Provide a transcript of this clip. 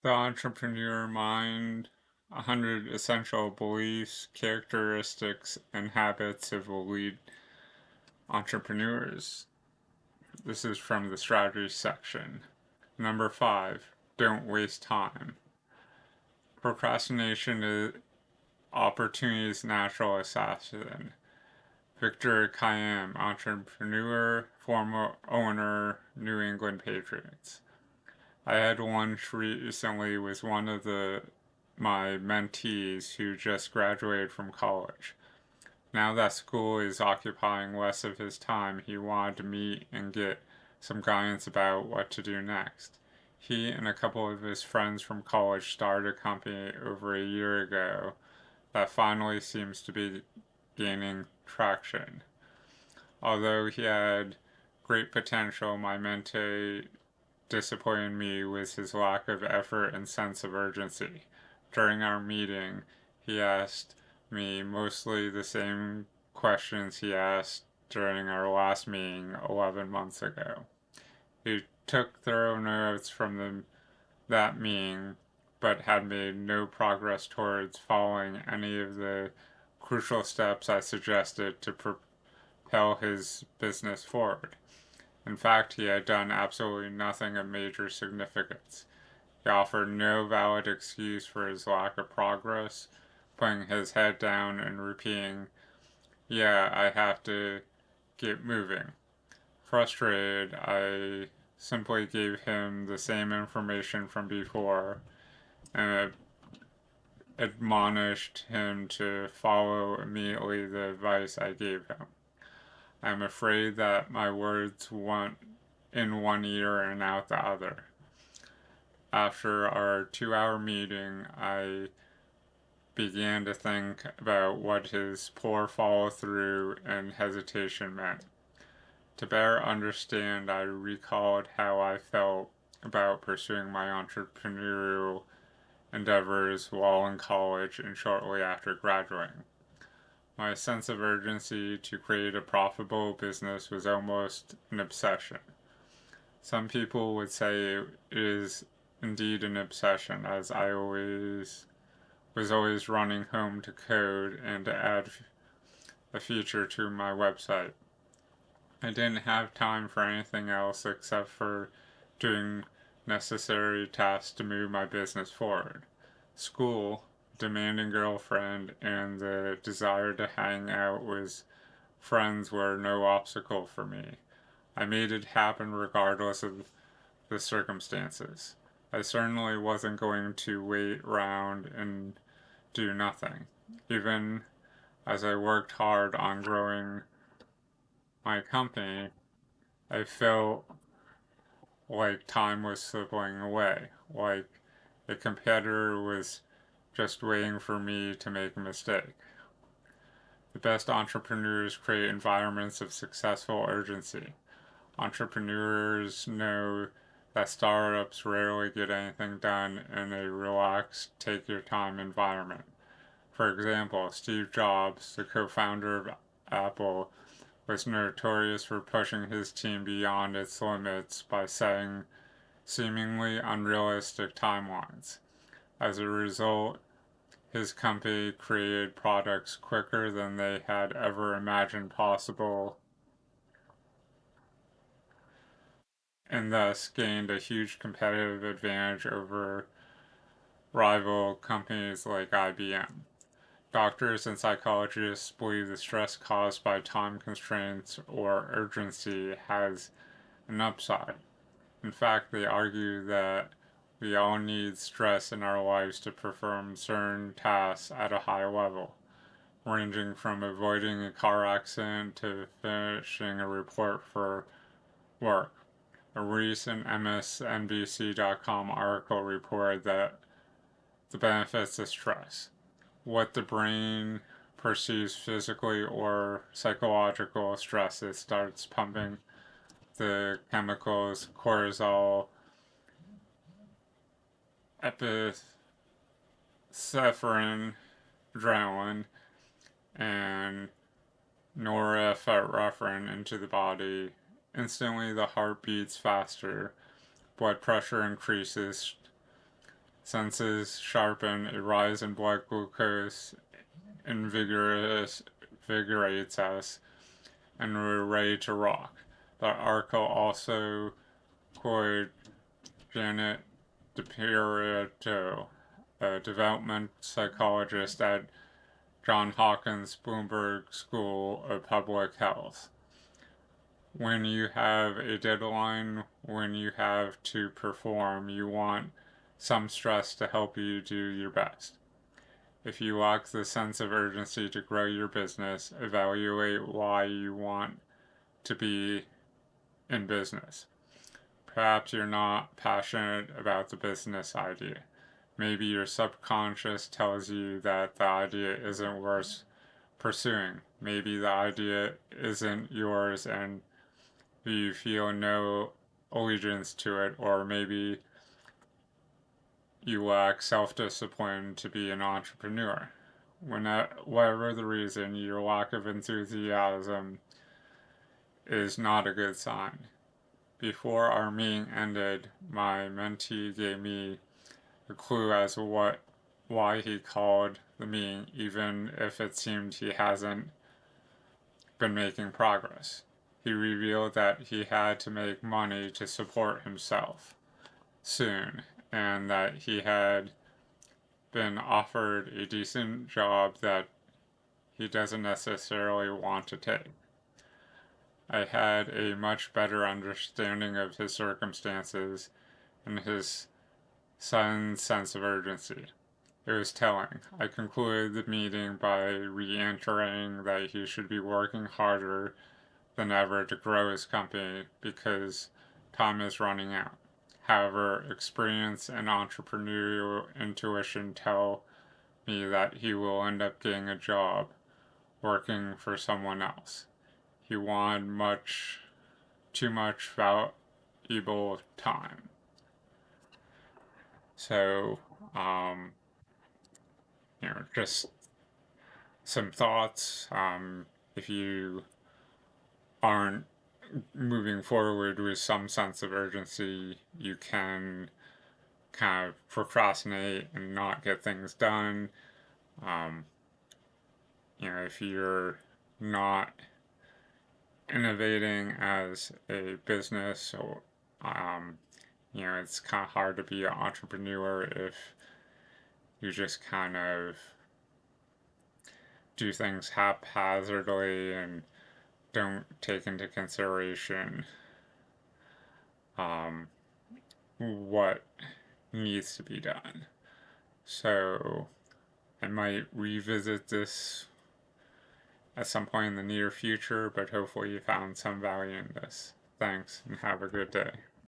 The Entrepreneur Mind: 100 Essential Beliefs, Characteristics, and Habits of Elite Entrepreneurs. This is from the strategy section. Number 5, don't waste time. Procrastination is opportunity's natural assassin. Victor Kiam, entrepreneur, former owner, New England Patriots. I had lunch recently with one of my mentees who just graduated from college. Now that school is occupying less of his time, he wanted to meet and get some guidance about what to do next. He and a couple of his friends from college started a company over a year ago that finally seems to be gaining traction. Although he had great potential, my mentee disappointed me with his lack of effort and sense of urgency. During our meeting, he asked me mostly the same questions he asked during our last meeting 11 months ago. He took thorough notes from that meeting, but had made no progress towards following any of the crucial steps I suggested to propel his business forward. In fact, he had done absolutely nothing of major significance. He offered no valid excuse for his lack of progress, putting his head down and repeating, "Yeah, I have to get moving." Frustrated, I simply gave him the same information from before and admonished him to follow immediately the advice I gave him. I'm afraid that my words went in one ear and out the other. After our 2 hour meeting, I began to think about what his poor follow through and hesitation meant. To better understand, I recalled how I felt about pursuing my entrepreneurial endeavors while in college and shortly after graduating. My sense of urgency to create a profitable business was almost an obsession. Some people would say it is indeed an obsession, as I was always running home to code and to add a feature to my website. I didn't have time for anything else except for doing necessary tasks to move my business forward. School, demanding girlfriend, and the desire to hang out with friends were no obstacle for me. I made it happen regardless of the circumstances. I certainly wasn't going to wait around and do nothing. Even as I worked hard on growing my company, I felt like time was slipping away, like a competitor was just waiting for me to make a mistake. The best entrepreneurs create environments of successful urgency. Entrepreneurs know that startups rarely get anything done in a relaxed, take your time environment. For example, Steve Jobs, the co founder of Apple, was notorious for pushing his team beyond its limits by setting seemingly unrealistic timelines. As a result, his company created products quicker than they had ever imagined possible and thus gained a huge competitive advantage over rival companies like IBM. Doctors and psychologists believe the stress caused by time constraints or urgency has an upside. In fact, they argue that we all need stress in our lives to perform certain tasks at a high level, ranging from avoiding a car accident to finishing a report for work. A recent MSNBC.com article reported that the benefits of stress, what the brain perceives physically or psychological stress, it starts pumping the chemicals cortisol, epinephrine, adrenaline, and norepinephrine into the body. Instantly, the heart beats faster, blood pressure increases, Senses sharpen, a rise in blood glucose invigorates us, and we're ready to rock. The article also quoted Janet DiPirito, a development psychologist at Johns Hopkins Bloomberg School of Public Health. When you have a deadline, when you have to perform, you want some stress to help you do your best. If you lack the sense of urgency to grow your business, evaluate why you want to be in business. Perhaps you're not passionate about the business idea. Maybe your subconscious tells you that the idea isn't worth pursuing. Maybe the idea isn't yours and you feel no allegiance to it, or maybe you lack self-discipline to be an entrepreneur. Whatever the reason, your lack of enthusiasm is not a good sign. Before our meeting ended, my mentee gave me a clue as to why he called the meeting, even if it seemed he hasn't been making progress. He revealed that he had to make money to support himself soon, and that he had been offered a decent job that he doesn't necessarily want to take. I had a much better understanding of his circumstances and his sudden sense of urgency. It was telling. I concluded the meeting by reiterating that he should be working harder than ever to grow his company because time is running out. However, experience and entrepreneurial intuition tell me that he will end up getting a job working for someone else. He wanted too much valuable time. So, just some thoughts. If you aren't moving forward with some sense of urgency, you can kind of procrastinate and not get things done. Um, if you're not innovating as a business, or it's kind of hard to be an entrepreneur if you just kind of do things haphazardly and don't take into consideration what needs to be done. So I might revisit this at some point in the near future, but hopefully you found some value in this. Thanks, and have a good day.